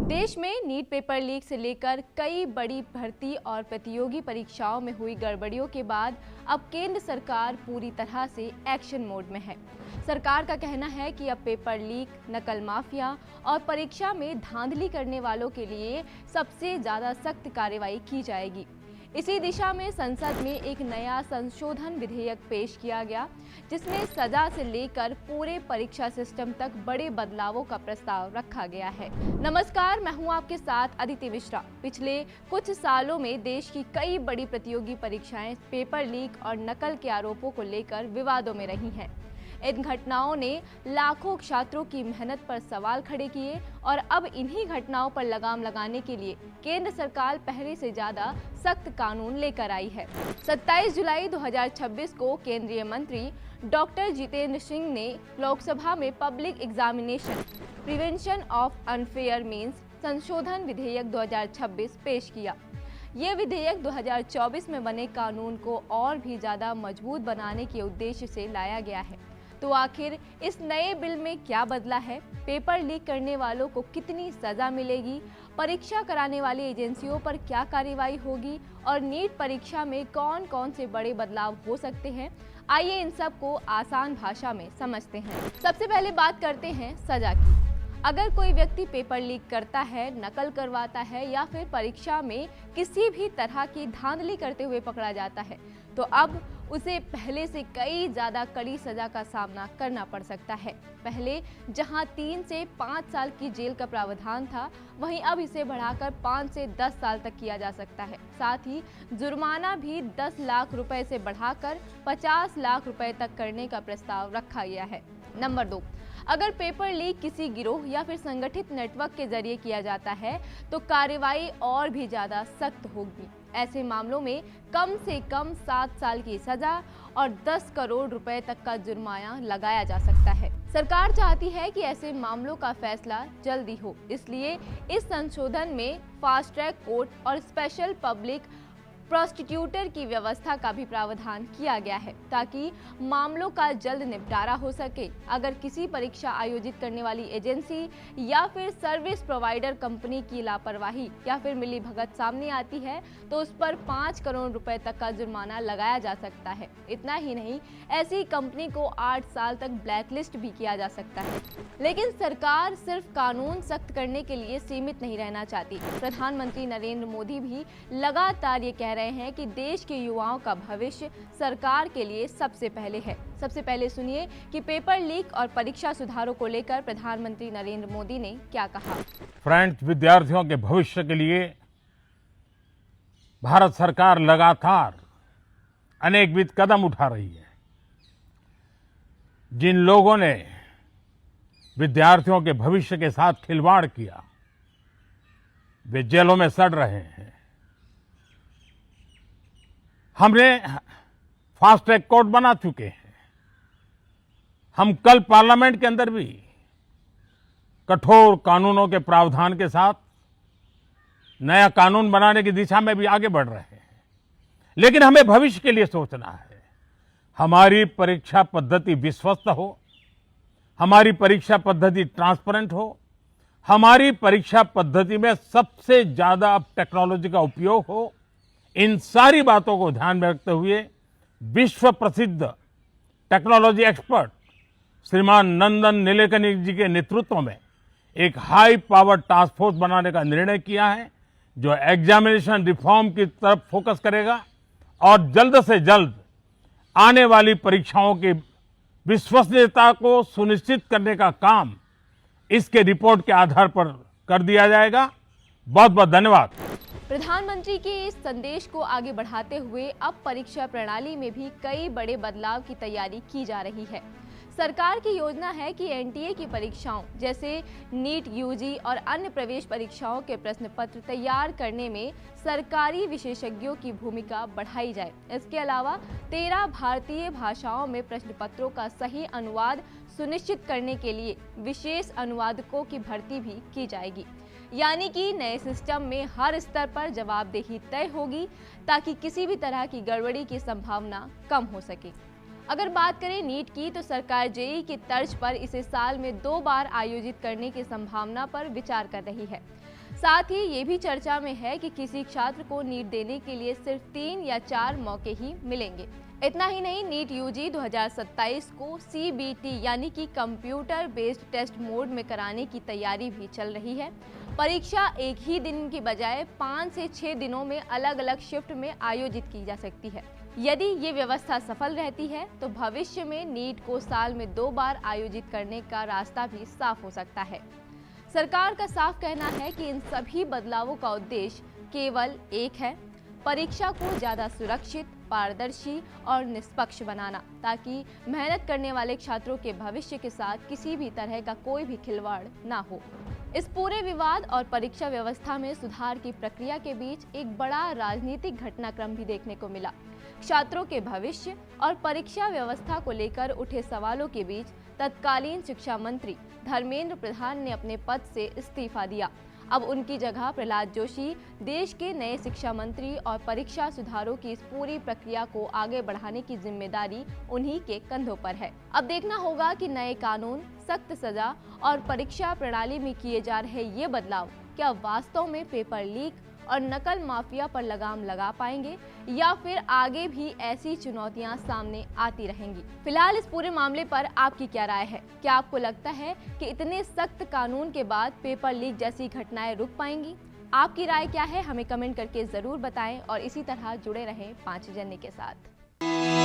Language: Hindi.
देश में नीट पेपर लीक से लेकर कई बड़ी भर्ती और प्रतियोगी परीक्षाओं में हुई गड़बड़ियों के बाद अब केंद्र सरकार पूरी तरह से एक्शन मोड में है। सरकार का कहना है कि अब पेपर लीक, नकल माफिया और परीक्षा में धांधली करने वालों के लिए सबसे ज्यादा सख्त कार्रवाई की जाएगी। इसी दिशा में संसद में एक नया संशोधन विधेयक पेश किया गया, जिसमें सजा से लेकर पूरे परीक्षा सिस्टम तक बड़े बदलावों का प्रस्ताव रखा गया है। नमस्कार, मैं हूं आपके साथ अदिति मिश्रा। पिछले कुछ सालों में देश की कई बड़ी प्रतियोगी परीक्षाएं पेपर लीक और नकल के आरोपों को लेकर विवादों में रही हैं। इन घटनाओं ने लाखों छात्रों की मेहनत पर सवाल खड़े किए और अब इन्हीं घटनाओं पर लगाम लगाने के लिए केंद्र सरकार पहले से ज्यादा सख्त कानून लेकर आई है। 27 जुलाई 2026 को केंद्रीय मंत्री डॉक्टर जितेंद्र सिंह ने लोकसभा में public examination prevention of unfair means संशोधन विधेयक 2026 पेश किया। ये विधेयक 2024 में बने कानून को और भी ज्यादा मजबूत बनाने के उद्देश्य से लाया गया है। तो आखिर इस नए बिल में क्या बदला है? पेपर लीक करने वालों को कितनी सजा मिलेगी? परीक्षा कराने वाली एजेंसियों पर क्या कार्रवाई होगी? और नीट परीक्षा में कौन कौन से बड़े बदलाव हो सकते हैं? आइए इन सब को आसान भाषा में समझते हैं। सबसे पहले बात करते हैं सजा की। अगर कोई व्यक्ति पेपर लीक करता है, नकल करवाता है या फिर परीक्षा में किसी भी तरह की धांधली करते हुए पकड़ा जाता है, तो अब उसे पहले से कई ज्यादा कड़ी सजा का सामना करना पड़ सकता है। पहले जहां 3 से 5 साल की जेल का प्रावधान था, वहीं अब इसे बढ़ाकर 5 से 10 साल तक किया जा सकता है। साथ ही जुर्माना भी 10 लाख रुपए से बढ़ाकर 50 लाख रुपए तक करने का प्रस्ताव रखा गया है। नंबर 2, अगर पेपर लीक किसी गिरोह या फिर संगठित नेटवर्क के जरिए किया जाता है तो कार्रवाई और भी ज्यादा सख्त होगी। ऐसे मामलों में कम से कम 7 साल की सजा और 10 करोड़ रुपए तक का जुर्माना लगाया जा सकता है। सरकार चाहती है कि ऐसे मामलों का फैसला जल्दी हो, इसलिए इस संशोधन में फास्ट ट्रैक कोर्ट और स्पेशल पब्लिक प्रोसिक्यूटर की व्यवस्था का भी प्रावधान किया गया है, ताकि मामलों का जल्द निपटारा हो सके। अगर किसी परीक्षा आयोजित करने वाली एजेंसी या फिर सर्विस प्रोवाइडर कंपनी की लापरवाही या फिर मिलीभगत सामने आती है तो उस पर 5 करोड़ रुपए तक का जुर्माना लगाया जा सकता है। इतना ही नहीं, ऐसी कंपनी को 8 साल तक ब्लैकलिस्ट भी किया जा सकता है। लेकिन सरकार सिर्फ कानून सख्त करने के लिए सीमित नहीं रहना चाहती। प्रधानमंत्री नरेंद्र मोदी भी लगातार ये कह रहे हैं कि देश के युवाओं का भविष्य सरकार के लिए सबसे पहले है। सबसे पहले सुनिए कि पेपर लीक और परीक्षा सुधारों को लेकर प्रधानमंत्री नरेंद्र मोदी ने क्या कहा। फ्रेंड्स, विद्यार्थियों के भविष्य के लिए भारत सरकार लगातार अनेकविध कदम उठा रही है। जिन लोगों ने विद्यार्थियों के भविष्य के साथ खिलवाड़ किया, वे जेलों में सड़ रहे हैं। हमने फास्ट ट्रैक कोर्ट बना चुके हैं। हम कल पार्लियामेंट के अंदर भी कठोर कानूनों के प्रावधान के साथ नया कानून बनाने की दिशा में भी आगे बढ़ रहे हैं। लेकिन हमें भविष्य के लिए सोचना है। हमारी परीक्षा पद्धति विश्वस्त हो, हमारी परीक्षा पद्धति ट्रांसपेरेंट हो, हमारी परीक्षा पद्धति में सबसे ज्यादा अब टेक्नोलॉजी का उपयोग हो। इन सारी बातों को ध्यान में रखते हुए विश्व प्रसिद्ध टेक्नोलॉजी एक्सपर्ट श्रीमान नंदन नीलेकनी जी के नेतृत्व में एक हाई पावर टास्क फोर्स बनाने का निर्णय किया है, जो एग्जामिनेशन रिफॉर्म की तरफ फोकस करेगा और जल्द से जल्द आने वाली परीक्षाओं की विश्वसनीयता को सुनिश्चित करने का काम इसके रिपोर्ट के आधार पर कर दिया जाएगा। बहुत बहुत धन्यवाद। प्रधानमंत्री के इस संदेश को आगे बढ़ाते हुए अब परीक्षा प्रणाली में भी कई बड़े बदलाव की तैयारी की जा रही है। सरकार की योजना है कि एनटीए की परीक्षाओं जैसे नीट, यूजी और अन्य प्रवेश परीक्षाओं के प्रश्न पत्र तैयार करने में सरकारी विशेषज्ञों की भूमिका बढ़ाई जाए। इसके अलावा 13 भारतीय भाषाओं में प्रश्न पत्रों का सही अनुवाद सुनिश्चित करने के लिए विशेष अनुवादकों की भर्ती भी की जाएगी। यानी कि नए सिस्टम में हर स्तर पर जवाबदेही तय होगी, ताकि किसी भी तरह की गड़बड़ी की संभावना कम हो सके। अगर बात करें नीट की, तो सरकार जेईई की तर्ज पर इसे साल में 2 बार आयोजित करने की संभावना पर विचार कर रही है। साथ ही ये भी चर्चा में है कि किसी छात्र को नीट देने के लिए सिर्फ 3 या 4 मौके ही मिलेंगे। इतना ही नहीं, नीट यूजी 2027 को सीबीटी यानी कि कंप्यूटर बेस्ड टेस्ट मोड में कराने की तैयारी भी चल रही है। परीक्षा एक ही दिन की बजाय 5 से 6 दिनों में अलग अलग शिफ्ट में आयोजित की जा सकती है। यदि ये व्यवस्था सफल रहती है तो भविष्य में नीट को साल में 2 बार आयोजित करने का रास्ता भी साफ हो सकता है। सरकार का साफ कहना है कि इन सभी बदलावों का उद्देश्य केवल एक है, परीक्षा को ज़्यादा सुरक्षित, पारदर्शी और निष्पक्ष बनाना, ताकि मेहनत करने वाले छात्रों के भविष्य के साथ किसी भी तरह का कोई भी खिलवाड़ ना हो। इस पूरे विवाद और परीक्षा व्यवस्था में सुधार की प्रक्रिया के बीच एक बड़ा राजनीतिक घटनाक्रम भी देखने को मिला। छात्रों के भविष्य और परीक्षा व्यवस्था को लेकर उठे सवालों के बीच तत्कालीन शिक्षा मंत्री धर्मेंद्र प्रधान ने अपने पद से इस्तीफा दिया। अब उनकी जगह प्रहलाद जोशी देश के नए शिक्षा मंत्री और परीक्षा सुधारों की इस पूरी प्रक्रिया को आगे बढ़ाने की जिम्मेदारी उन्हीं के कंधों पर है। अब देखना होगा कि नए कानून, सख्त सजा और परीक्षा प्रणाली में किए जा रहे ये बदलाव क्या वास्तव में पेपर लीक और नकल माफिया पर लगाम लगा पाएंगे, या फिर आगे भी ऐसी चुनौतियां सामने आती रहेंगी। फिलहाल इस पूरे मामले पर आपकी क्या राय है? क्या आपको लगता है कि इतने सख्त कानून के बाद पेपर लीक जैसी घटनाएं रुक पाएंगी? आपकी राय क्या है? हमें कमेंट करके जरूर बताएं और इसी तरह जुड़े रहें 5 जननी के साथ।